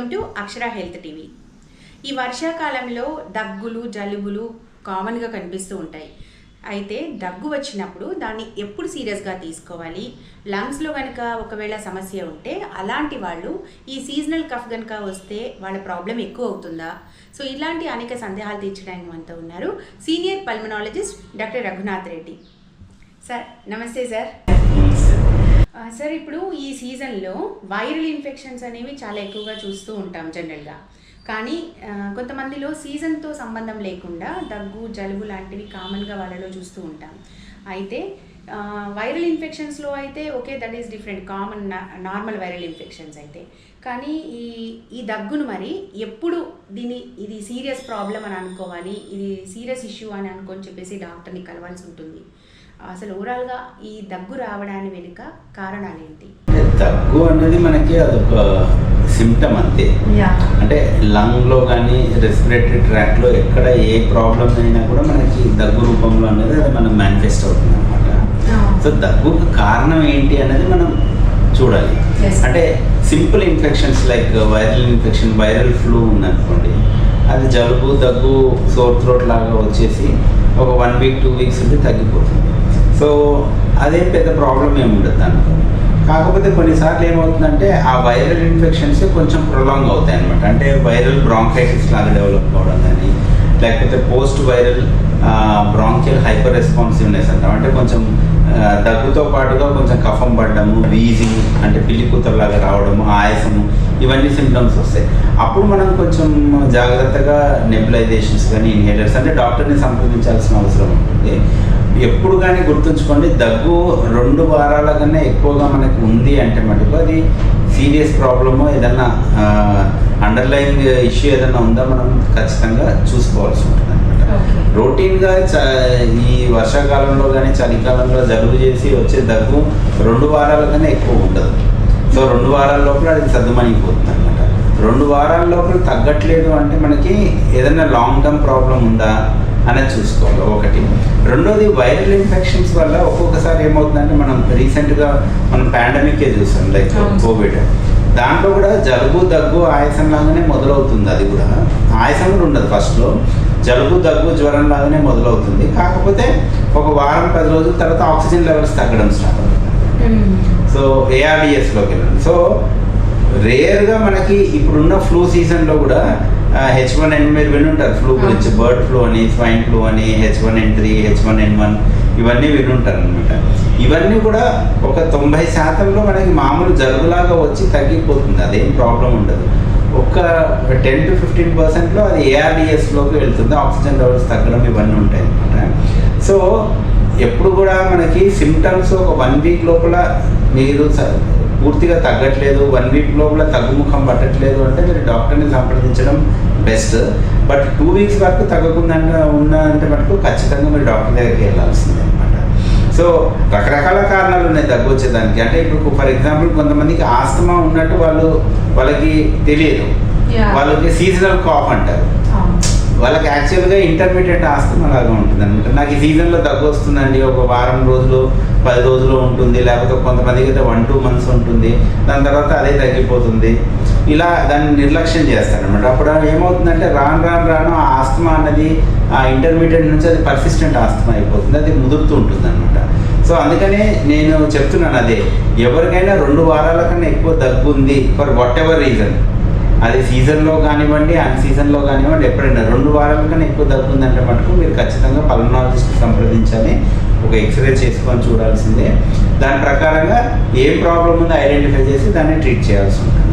Welcome to Akshara health TV. ఈ వర్షాకాలంలో దగ్గులు జలుబులు కామన్గా కనిపిస్తూ ఉంటాయి. అయితే దగ్గు వచ్చినప్పుడు దాన్ని ఎప్పుడు సీరియస్గా తీసుకోవాలి, లంగ్స్లో కనుక ఒకవేళ సమస్య ఉంటే అలాంటి వాళ్ళు ఈ సీజనల్ కఫ్ కనుక వస్తే వాళ్ళ ప్రాబ్లం ఎక్కువ అవుతుందా? సో ఇలాంటి అనేక సందేహాలు తీర్చడానికి మనతో ఉన్నారు senior pulmonologist doctor Raghunath Reddy sir. నమస్తే సార్. సార్, ఇప్పుడు ఈ సీజన్లో వైరల్ ఇన్ఫెక్షన్స్ అనేవి చాలా ఎక్కువగా చూస్తూ ఉంటాం జనరల్గా. కానీ కొంతమందిలో సీజన్తో సంబంధం లేకుండా దగ్గు జలుబు లాంటివి కామన్గా వాళ్ళలో చూస్తూ ఉంటాం. అయితే వైరల్ ఇన్ఫెక్షన్స్లో అయితే okay, that is different, common normal viral infections అయితే. కానీ ఈ దగ్గును మరి ఎప్పుడు ఇది సీరియస్ ప్రాబ్లం అని అనుకోవాలి, ఇది సీరియస్ ఇష్యూ అని అనుకొని చెప్పేసి డాక్టర్ని కలవాల్సి ఉంటుంది? అసలు ఓవరాల్గా ఈ దగ్గు రావడానికి వెనుక కారణాలు ఏంటి? దగ్గు అనేది మనకి అదొక సిమ్టమ్ అంతే. అంటే లంగ్లో కానీ రెస్పిరేటరీ ట్రాక్లో ఎక్కడ ఏ ప్రాబ్లం అయినా కూడా మనకి దగ్గు రూపంలో అనేది అది మనం మేనిఫెస్ట్ అవుతుంది అనమాట. సో దగ్గుకు కారణం ఏంటి అనేది మనం చూడాలి. అంటే simple infections like viral infection, viral flu ఉందనుకోండి, అది జలుబు దగ్గు సోర్ థ్రోట్ లాగా వచ్చేసి ఒక 1 వీక్ 2 వీక్స్ ఉంటే తగ్గిపోతుంది. సో అదే పెద్ద ప్రాబ్లం ఏమి ఉండదు దాంట్లో. కాకపోతే కొన్నిసార్లు ఏమవుతుందంటే ఆ వైరల్ ఇన్ఫెక్షన్స్ కొంచెం ప్రొలాంగ్ అవుతాయి అనమాట. అంటే వైరల్ బ్రాంకైటిస్ లాగా డెవలప్ అవ్వడం కానీ, లేకపోతే post viral bronchial hyper responsiveness అంటాం. అంటే కొంచెం దగ్గుతో పాటుగా కొంచెం కఫం పడ్డము, వీజింగ్ అంటే పిల్లి కూతలాగా రావడము, ఆయాసము, ఇవన్నీ సిమ్టమ్స్ వస్తాయి. అప్పుడు మనం కొంచెం జాగ్రత్తగా నెబులైజేషన్స్ కానీ ఇన్హేలర్స్ అంటే డాక్టర్ని సంప్రదించాల్సిన అవసరం ఉంటుంది. ఎప్పుడు కానీ గుర్తుంచుకోండి, దగ్గు 2 వారాల కన్నా ఎక్కువగా మనకి ఉంది అంటే మటుకు అది సీరియస్ ప్రాబ్లము, ఏదన్నా అండర్లైన్ ఇష్యూ ఏదైనా ఉందా మనం ఖచ్చితంగా చూసుకోవాల్సి ఉంటుంది అనమాట. రొటీన్గా ఈ వర్షాకాలంలో కానీ చలికాలంలో జలుబు చేసి వచ్చే దగ్గు 2 వారాల కన్నా ఎక్కువ ఉండదు. సో 2 వారాల లోపల అది సర్దుమణిపోతుంది అనమాట. 2 వారాల లోపల తగ్గట్లేదు అంటే మనకి ఏదైనా లాంగ్ టర్మ్ ప్రాబ్లం ఉందా అనేది చూసుకోవాలి ఒకటి. రెండోది, వైరల్ ఇన్ఫెక్షన్స్ వల్ల ఒక్కొక్కసారి ఏమవుతుందంటే మనం రీసెంట్గా మనం పాండమికే చూసాం, లైక్ కోవిడ్. దాంట్లో కూడా జలుబు దగ్గు ఆయాసం లాగానే మొదలవుతుంది. అది కూడా ఆయాసం కూడా ఉండదు ఫస్ట్లో, జలుబు దగ్గు జ్వరం లాగానే మొదలవుతుంది. కాకపోతే ఒక వారం 10 రోజుల తర్వాత ఆక్సిజన్ లెవెల్స్ తగ్గడం స్టార్ట్ అవుతుంది. సో ARDSలోకి వెళ్ళండి. సో రేర్గా మనకి ఇప్పుడున్న ఫ్లూ సీజన్లో కూడా H1N1 మీరు వినుంటారు ఫ్లూ గురించి, బర్డ్ ఫ్లూ అని, స్వైన్ ఫ్లూ అని, H1N3, H1N1 ఇవన్నీ వినుంటారు అనమాట. ఇవన్నీ కూడా ఒక 90% మనకి మామూలు జలుబులాగా వచ్చి తగ్గిపోతుంది, అదేం ప్రాబ్లం ఉండదు. ఒక 10 to 15% అది ARDSలోకి వెళ్తుంది, ఆక్సిజన్ లెవెల్స్ తగ్గడం ఇవన్నీ ఉంటాయి అనమాట. సో ఎప్పుడు కూడా మనకి సిమ్టమ్స్ ఒక 1 వీక్ లోపల మీరు పూర్తిగా తగ్గట్లేదు, 1 వీక్ లోపల తగ్గుముఖం పట్టట్లేదు అంటే మీరు డాక్టర్ని సంప్రదించడం బెస్ట్. బట్ 2 వీక్స్ వరకు తగ్గకుండా ఉన్నంటే మటుకు ఖచ్చితంగా మీరు డాక్టర్ దగ్గరికి వెళ్ళాల్సిందే అనమాట. సో రకరకాల కారణాలు ఉన్నాయి దగ్గు వచ్చేదానికి. అంటే ఇప్పుడు ఫర్ ఎగ్జాంపుల్ కొంతమందికి ఆస్తమా ఉన్నట్టు వాళ్ళకి తెలియదు, వాళ్ళకి సీజనల్ కాఫ్ అంటారు. వాళ్ళకి యాక్చువల్గా ఇంటర్మీడియట్ ఆస్తమా లాగా ఉంటుంది అనమాట. నాకు ఈ సీజన్లో దగ్గు వస్తుందండి, ఒక వారం రోజులు 10 రోజులు ఉంటుంది, లేకపోతే కొంతమందికి అయితే 1-2 months ఉంటుంది, దాని తర్వాత అదే తగ్గిపోతుంది. ఇలా దాన్ని నిర్లక్ష్యం చేస్తారనమాట. అప్పుడు ఏమవుతుందంటే రాను ఆ ఆస్తమా అన్నది ఆ ఇంటర్మీడియట్ నుంచి అది పర్సిస్టెంట్ ఆస్తమా అయిపోతుంది, అది ముదురుతూ ఉంటుంది అనమాట. సో అందుకనే నేను చెప్తున్నాను, అదే ఎవరికైనా 2 వారాల కన్నా ఎక్కువ దగ్గు ఉంది ఫర్ వాట్ ఎవర్ రీజన్, అది సీజన్లో కానివ్వండి అన్ సీజన్లో కానివ్వండి, ఎప్పుడైనా 2 వారాల కన్నా ఎక్కువ దగ్గు ఉందంటే మటుకు మీరు ఖచ్చితంగా పల్మనాలజిస్ట్ని సంప్రదించాలి. ఒక ఎక్స్రే చేసుకొని చూడాల్సిందే. దాని ప్రకారంగా ఏం ప్రాబ్లం ఉందో ఐడెంటిఫై చేసి దాన్ని ట్రీట్ చేయాల్సి ఉంటుంది.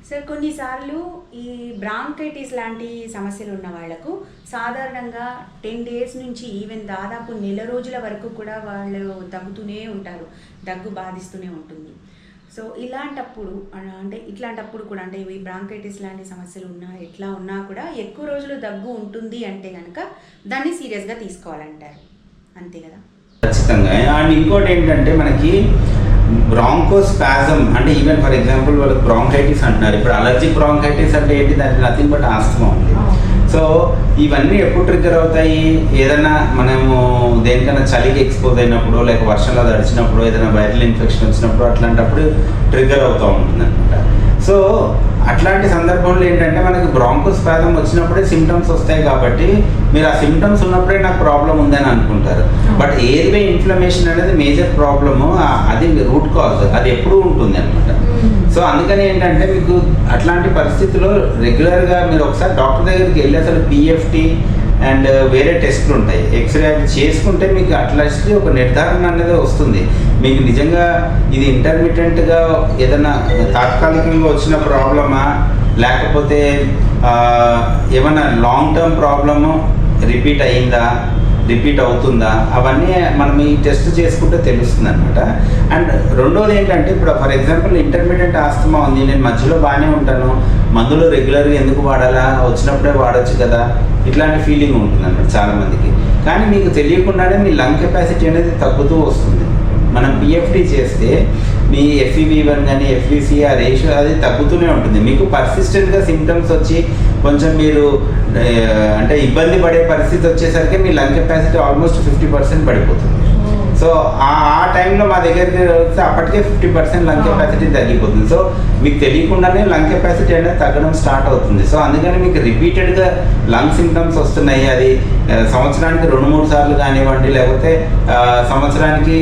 సార్, కొన్నిసార్లు ఈ బ్రాంకైటిస్ లాంటి సమస్యలు ఉన్న వాళ్లకు సాధారణంగా 10 days నుంచి ఈవెన్ దాదాపు 1 నెల రోజుల వరకు కూడా వాళ్ళు దగ్గుతూనే ఉంటారు, దగ్గు బాధిస్తూనే ఉంటుంది. సో ఇట్లాంటప్పుడు కూడా అంటే ఈ బ్రాంకైటిస్ లాంటి సమస్యలు ఉన్నా కూడా ఎక్కువ రోజులు దగ్గు ఉంటుంది అంటే కనుక దాన్ని సీరియస్గా తీసుకోవాలంటారు, అంతే కదా? ఖచ్చితంగా. అండ్ ఇంకోటి ఏంటంటే మనకి బ్రాంకోస్పాజం అంటే ఈవెన్ ఫర్ ఎగ్జాంపుల్ వాళ్ళకి బ్రాంకైటిస్ అంటున్నారు. ఇప్పుడు అలర్జిక్ బ్రాంకైటిస్ అంటే ఏంటి, దానికి నథింగ్ బట్ ఆస్తమా ఉంది. సో ఇవన్నీ ఎప్పుడు ట్రిగ్గర్ అవుతాయి, ఏదైనా మనము దేనికైనా చలికి ఎక్స్పోజ్ అయినప్పుడు, లేక వర్షంలో తడిచినప్పుడు, ఏదైనా వైరల్ ఇన్ఫెక్షన్ వచ్చినప్పుడు, అట్లాంటప్పుడు ట్రిగ్గర్ అవుతూ ఉంటుంది అనమాట. సో అట్లాంటి సందర్భంలో ఏంటంటే మనకి బ్రాంకోస్పాజమ్ వచ్చినప్పుడే సిమ్టమ్స్ వస్తాయి కాబట్టి మీరు ఆ సిమ్టమ్స్ ఉన్నప్పుడే నాకు ప్రాబ్లం ఉందని అనుకుంటారు. బట్ ఎయిర్వే ఇన్ఫ్లమేషన్ అనేది మేజర్ ప్రాబ్లము, అది రూట్ కాజ్, అది ఎప్పుడూ ఉంటుంది అనమాట. సో అందుకని ఏంటంటే మీకు అట్లాంటి పరిస్థితుల్లో రెగ్యులర్గా మీరు ఒకసారి డాక్టర్ దగ్గరికి వెళ్ళి అసలు పిఎఫ్టీ అండ్ వేరే టెస్ట్లు ఉంటాయి, ఎక్స్రే అవి చేసుకుంటే మీకు అట్లీస్ట్ ఒక నిర్ధారణ అనేది వస్తుంది. మీకు నిజంగా ఇది ఇంటర్మీడియట్గా ఏదైనా తాత్కాలికంగా వచ్చిన ప్రాబ్లమా, లేకపోతే ఏమైనా లాంగ్ టర్మ్ ప్రాబ్లము రిపీట్ అవుతుందా, అవన్నీ మనం ఈ టెస్ట్ చేసుకుంటే తెలుస్తుంది అనమాట. అండ్ రెండోది ఏంటంటే ఇప్పుడు ఫర్ ఎగ్జాంపుల్ ఇంటర్మీడియట్ ఆస్తమా ఉంది, నేను మధ్యలో బాగానే ఉంటాను, మందులు రెగ్యులర్గా ఎందుకు వాడాలా, వచ్చినప్పుడే వాడచ్చు కదా, ఇట్లాంటి ఫీలింగ్ ఉంటుంది అనమాట చాలామందికి. కానీ మీకు తెలియకుండానే మీ లంగ్ కెపాసిటీ అనేది తగ్గుతూ వస్తుంది. మనం పిఎఫ్టీ చేస్తే మీ FEV1 కానీ FVC ఆ రేషియో అది తగ్గుతూనే ఉంటుంది. మీకు పర్సిస్టెంట్గా సిమ్టమ్స్ వచ్చి కొంచెం మీరు అంటే ఇబ్బంది పడే పరిస్థితి వచ్చేసరికి మీ లంగ్ కెపాసిటీ ఆల్మోస్ట్ 50% పడిపోతుంది. సో ఆ టైంలో మా దగ్గరికి వస్తే అప్పటికే 50% లంగ్ కెపాసిటీ తగ్గిపోతుంది. సో మీకు తెలియకుండానే లంగ్ కెపాసిటీ అనేది తగ్గడం స్టార్ట్ అవుతుంది. సో అందుకని మీకు రిపీటెడ్గా లంగ్ సిమ్టమ్స్ వస్తున్నాయి, అది సంవత్సరానికి 2-3 సార్లు కానివ్వండి, లేకపోతే సంవత్సరానికి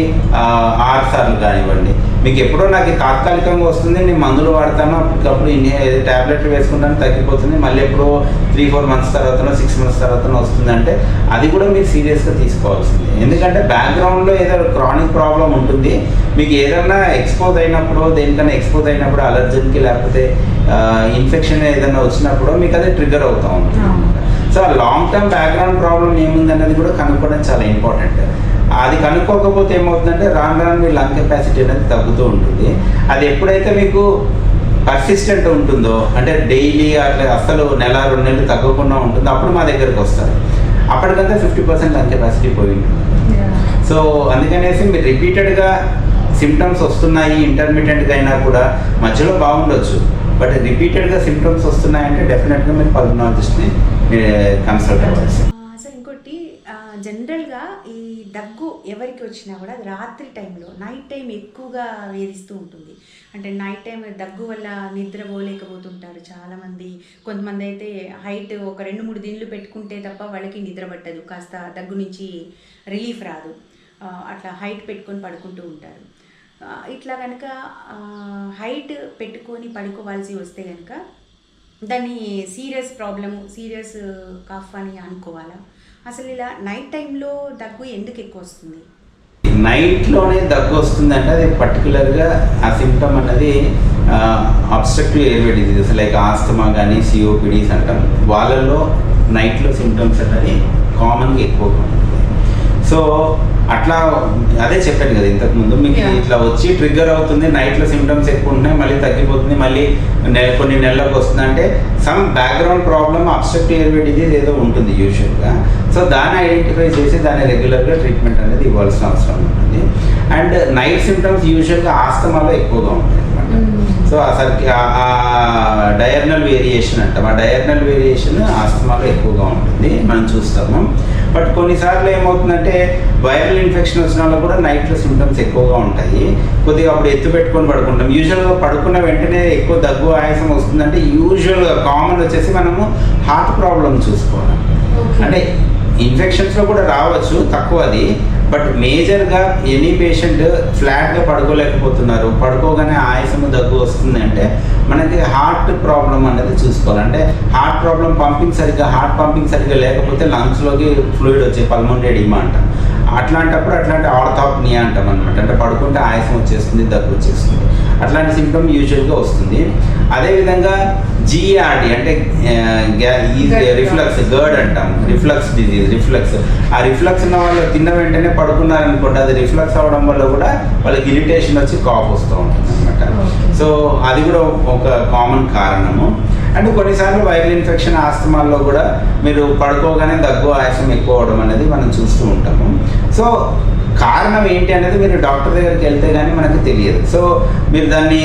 6 సార్లు కానివ్వండి, మీకు ఎప్పుడో నాకు తాత్కాలికంగా వస్తుంది, నేను మందులు వాడతాను, అప్పటికప్పుడు ట్యాబ్లెట్లు వేసుకుంటాను తగ్గిపోతుంది, మళ్ళీ ఎప్పుడో 3-4 మంత్స్ తర్వాతనో 6 మంత్స్ తర్వాతనో వస్తుందంటే అది కూడా మీరు సీరియస్గా తీసుకోవాల్సింది. ఎందుకంటే బ్యాక్గ్రౌండ్లో ఏదో క్రానిక్ ప్రాబ్లం ఉంటుంది, మీకు ఏదైనా ఎక్స్పోజ్ అయినప్పుడు, దేనికైనా ఎక్స్పోజ్ అయినప్పుడు అలర్జన్కి లేకపోతే ఇన్ఫెక్షన్ ఏదైనా వచ్చినప్పుడు మీకు అది ట్రిగర్ అవుతూ ఉంటుంది. సో ఆ లాంగ్ టర్మ్ బ్యాక్గ్రౌండ్ ప్రాబ్లం ఏముంది అనేది కూడా కనుక్కోవడం చాలా ఇంపార్టెంట్. అది కనుక్కోకపోతే ఏమవుతుందంటే రాను మీ లంగ్ కెపాసిటీ అనేది తగ్గుతూ ఉంటుంది. అది ఎప్పుడైతే మీకు పర్సిస్టెంట్ ఉంటుందో, అంటే డైలీ అట్లా అసలు 1-2 నెలలు తగ్గకుండా ఉంటుందో, అప్పుడు మా దగ్గరికి వస్తారు. అప్పటికంతా 50% లంగ్ కెపాసిటీ పోయి ఉంటుంది. సో అందుకనేసి మీరు రిపీటెడ్గా సిమ్టమ్స్ వస్తున్నాయి, ఇంటర్మీడియట్గా అయినా కూడా మధ్యలో బాగుండొచ్చు, బట్ రిపీటెడ్గా సిమ్టమ్స్ వస్తున్నాయంటే డెఫినెట్గా మీరు పల్మనాలజిస్ట్ని కన్సల్ట్ అవ్వాలి. సార్ ఇంకోటి జనరల్గా ఈ దగ్గు ఎవరికి వచ్చినా కూడా అది రాత్రి టైంలో, నైట్ టైం ఎక్కువగా వేధిస్తూ ఉంటుంది. అంటే నైట్ టైం దగ్గు వల్ల నిద్రపోలేకపోతుంటారు చాలామంది. కొంతమంది అయితే హైట్ ఒక 2-3 దిండ్లు పెట్టుకుంటే తప్ప వాళ్ళకి నిద్ర పట్టదు, కాస్త దగ్గు నుంచి రిలీఫ్ రాదు, అట్లా హైట్ పెట్టుకొని పడుకుంటూ ఉంటారు. ఇట్లా కనుక హైట్ పెట్టుకొని పడుకోవాల్సి వస్తే కనుక దాన్ని సీరియస్ ప్రాబ్లము, సీరియస్ కఫ్ అని అనుకోవాలా? అసలు ఇలా నైట్ టైంలో దగ్గు ఎందుకు ఎక్కువ వస్తుంది? నైట్లోనే దగ్గు వస్తుందంటే అది పర్టికులర్గా ఆ సిమ్టమ్ అన్నది obstructive airway diseases like asthma కానీ COPDs అంటాం, వాళ్ళల్లో నైట్లో సిమ్టమ్స్ అనేది కామన్గా ఎక్కువగా ఉంటుంది. సో అట్లా అదే చెప్పాను కదా ఇంతకుముందు, మీకు ఇట్లా వచ్చి ట్రిగ్గర్ అవుతుంది, నైట్లో సిమ్టమ్స్ ఎక్కువ ఉంటున్నాయి, మళ్ళీ తగ్గిపోతుంది, మళ్ళీ కొన్ని నెలలకు వస్తుంది అంటే some background problem obstructive airway disease ఏదో ఉంటుంది యూజువల్గా. సో దాన్ని ఐడెంటిఫై చేసి దాన్ని రెగ్యులర్గా ట్రీట్మెంట్ అనేది ఇవ్వాల్సిన అవసరం ఉంటుంది. అండ్ నైట్ సిమ్టమ్స్ యూజువల్గా ఆస్తమాలో ఎక్కువగా ఉంటాయి అనమాట. సో అసలుకి ఆ డయర్నల్ వేరియేషన్ అంటాం, ఆ డయర్నల్ వేరియేషన్ ఆస్తమాలో ఎక్కువగా ఉంటుంది, మనం చూస్తాము. బట్ కొన్నిసార్లు ఏమవుతుందంటే వైరల్ ఇన్ఫెక్షన్ వచ్చిన వాళ్ళు కూడా నైట్లో సిమ్టమ్స్ ఎక్కువగా ఉంటాయి. కొద్దిగా అప్పుడు ఎత్తు పెట్టుకొని పడుకుంటాం. యూజువల్గా పడుకున్న వెంటనే ఎక్కువ దగ్గు ఆయాసం వస్తుందంటే యూజువల్గా కామన్ వచ్చేసి మనము హార్ట్ ప్రాబ్లం చూసుకోవాలి. అంటే ఇన్ఫెక్షన్స్లో కూడా రావచ్చు, తక్కువది, బట్ మేజర్గా ఎనీ పేషెంట్ ఫ్లాట్గా పడుకోలేకపోతున్నారు, పడుకోగానే ఆయాసము దగ్గు వస్తుంది అంటే మనకి హార్ట్ ప్రాబ్లం అనేది చూసుకోవాలి. అంటే హార్ట్ ప్రాబ్లం హార్ట్ పంపింగ్ సరిగ్గా లేకపోతే లంగ్స్లోకి ఫ్లూయిడ్ వచ్చే పల్మోనరీ ఎడిమా అంటాం. అట్లాంటప్పుడు అట్లాంటి ఆర్థోప్నియా అంటాం అనమాట. అంటే పడుకుంటే ఆయాసం వచ్చేస్తుంది, దగ్గు వచ్చేస్తుంది, అట్లాంటి సిమ్టమ్ యూజువల్గా వస్తుంది. అదేవిధంగా GERD అంటే రిఫ్లక్స్, గర్డ్ అంటాం, రిఫ్లక్స్ డిజీజ్, రిఫ్లక్స్. ఆ రిఫ్లక్స్ ఉన్న వాళ్ళు తిన్న వెంటనే పడుకున్నారనుకోండి, అది రిఫ్లక్స్ అవ్వడం వల్ల కూడా వాళ్ళకి ఇరిటేషన్ వచ్చి కాఫ్ వస్తూ ఉంటుంది అనమాట. సో అది కూడా ఒక కామన్ కారణము. అండ్ కొన్నిసార్లు వైరల్ ఇన్ఫెక్షన్ ఆస్తమాల్లో కూడా మీరు పడుకోగానే దగ్గు ఆయాసం ఎక్కువ అవడం అనేది మనం చూస్తూ ఉంటాము. సో కారణం ఏంటి అనేది మీరు డాక్టర్ దగ్గరికి వెళ్తే కానీ మనకు తెలియదు. సో మీరు దాన్ని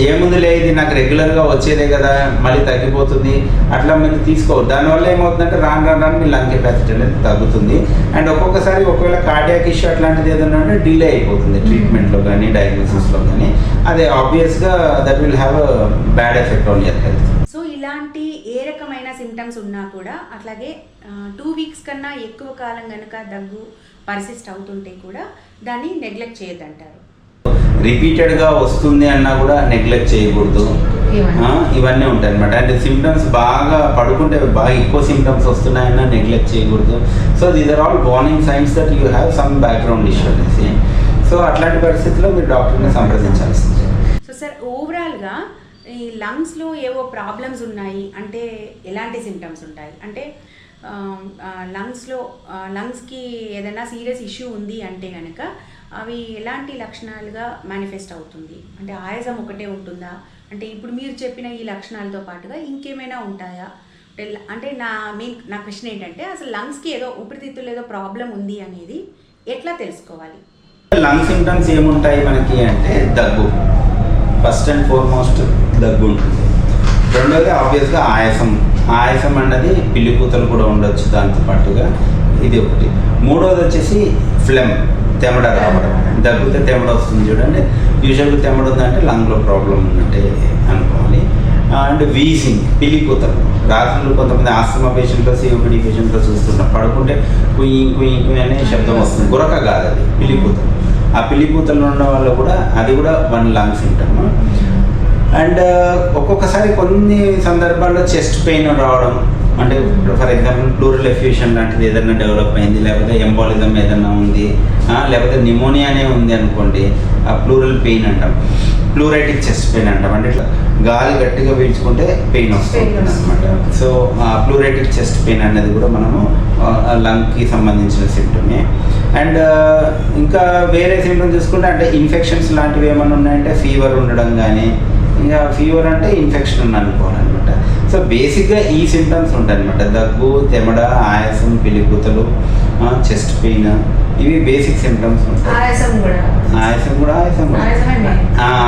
ఏముంది లేదు నాకు రెగ్యులర్గా వచ్చేదే కదా మళ్ళీ తగ్గిపోతుంది అట్లా మీరు తీసుకోవద్దు. దానివల్ల ఏమవుతుందంటే రాను రాను రాను మీ లంగ్ కెపాసిటీ అనేది తగ్గుతుంది. అండ్ ఒక్కొక్కసారి ఒకవేళ కార్డియాక్ ఇష్యూ అట్లాంటిది ఏదైనా అంటే డిలే అయిపోతుంది ట్రీట్మెంట్లో కానీ డయాగ్నోసిస్లో కానీ. అదే ఆబ్వియస్గా that will have a bad effect on your health. So ఇలాంటి ఏ రకమైన సిమ్టమ్స్ ఉన్నా కూడా అట్లాగే 2 వీక్స్ కన్నా ఎక్కువ కాలం కనుక దగ్గు పర్సిస్ట్ అవుతుంటే కూడా దాన్ని నెగ్లెక్ట్ చేయొద్దంటారు. రిపీటెడ్గా వస్తుంది అన్నా కూడా నెగ్లెక్ట్ చేయకూడదు. ఇవన్నీ ఉంటాయి అనమాట. అంటే సిమ్టమ్స్ బాగా పడుకుంటే బాగా ఎక్కువ సిమ్టమ్స్ వస్తున్నాయన్నా నెగ్లెక్ట్ చేయకూడదు. So these are all warning signs that you have some background issue అనేసి. సో అట్లాంటి పరిస్థితుల్లో మీరు డాక్టర్ని సంప్రదించాల్సిందే. సో సార్ ఓవరాల్గా ఈ లంగ్స్లో ఏవో ప్రాబ్లమ్స్ ఉన్నాయి అంటే ఎలాంటి సిమ్టమ్స్ ఉంటాయి అంటే లంగ్స్కి ఏదైనా సీరియస్ ఇష్యూ ఉంది అంటే కనుక అవి ఎలాంటి లక్షణాలుగా మేనిఫెస్ట్ అవుతుంది? అంటే ఆయాసం ఒకటే ఉంటుందా? అంటే ఇప్పుడు మీరు చెప్పిన ఈ లక్షణాలతో పాటుగా ఇంకేమైనా ఉంటాయా? అంటే నా క్వశ్చన్ ఏంటంటే అసలు లంగ్స్కి ఏదో ఊపిరితిత్తులు ఏదో ప్రాబ్లం ఉంది అనేది ఎట్లా తెలుసుకోవాలి? లంగ్ సిమ్టమ్స్ ఏముంటాయి మనకి అంటే దగ్గు, ఫస్ట్ అండ్ ఫార్మోస్ట్ దగ్గు ఉంటుంది. రెండోది ఆబ్వియస్గా ఆయాసం అన్నది పిల్లికూతలు కూడా ఉండొచ్చు దాంతో పాటుగా, ఇది ఒకటి. మూడోది వచ్చేసి ఫ్లెమ్, తెమడ రావడం. దగ్గుతే తెమడ వస్తుంది చూడండి. యూజువల్గా తెమడ ఉందంటే లంగ్లో ప్రాబ్లం ఉన్నట్టే అనుకోవాలి. అండ్ వీసింగ్, పిల్లికూతలు. రాత్రులు కొంతమంది ఆస్తమా పేషెంట్లో సిఓపిడి పేషెంట్లో చూస్తుంటాం, పడుకుంటే కుయ్యి కుయ్యి కుయ్యి అనే శబ్దం వస్తుంది. గురక కాదు, అది పిల్లికూతలు. ఆ పిల్లికూతలు ఉన్న వాళ్ళు కూడా అది కూడా వన్ లంగ్ సిమ్టమ్. అండ్ ఒక్కొక్కసారి కొన్ని సందర్భాల్లో చెస్ట్ పెయిన్ రావడం, అంటే ఫర్ ఎగ్జాంపుల్ ప్లూరల్ ఎఫ్యూషన్ లాంటిది ఏదైనా డెవలప్ అయింది, లేకపోతే ఎంబాలిజం ఏదైనా ఉంది, లేకపోతే నిమోనియానే ఉంది అనుకోండి, ఆ ప్లూరల్ పెయిన్ అంటాం, ప్లూరైటిక్ చెస్ట్ పెయిన్ అంటాం. అంటే ఇట్లా గాలి గట్టిగా పీల్చుకుంటే పెయిన్ వస్తుంది అనమాట. సో ప్లూరైటిక్ చెస్ట్ పెయిన్ అనేది కూడా మనము లంగ్కి సంబంధించిన సిమ్టమే. అండ్ ఇంకా వేరే సిమ్టమ్ చూసుకుంటే అంటే ఇన్ఫెక్షన్స్ లాంటివి ఏమైనా ఉన్నాయంటే ఫీవర్ ఉండడం కానీ, ఇంకా ఫీవర్ అంటే ఇన్ఫెక్షన్ ఉంది అనుకోవాలన్నమాట. సో బేసిక్గా ఈ సిమ్టమ్స్ ఉంటాయి అనమాట. దగ్గు, తెమడ, ఆయాసం, పిలికూతలు, చెస్ట్ పెయిన్, ఇవి బేసిక్ సిమ్టమ్స్ ఉంటాయి.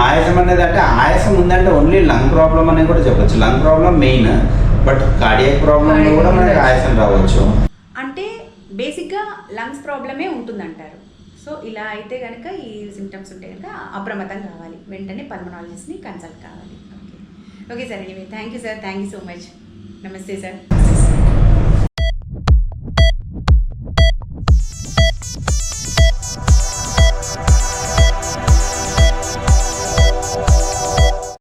ఆయాసం అనేది అంటే ఆయాసం ఉందంటే ఓన్లీ లంగ్ ప్రాబ్లం అనేది కూడా చెప్పచ్చు. Lung problem main, but cardiac ప్రాబ్లంలో కూడా మనకి ఆయాసం రావచ్చు. అంటే బేసిక్గా లంగ్స్ ప్రాబ్లమే ఉంటుందంటారు. సో ఇలా అయితే కనుక ఈ సిమ్టమ్స్ ఉంటే కనుక అప్రమత్తం కావాలి, వెంటనే పల్మనాలజిస్ట్ని కన్సల్ట్ కావాలి. Okay sir, anyway thank you sir, thank you so much. నమస్తే సార్.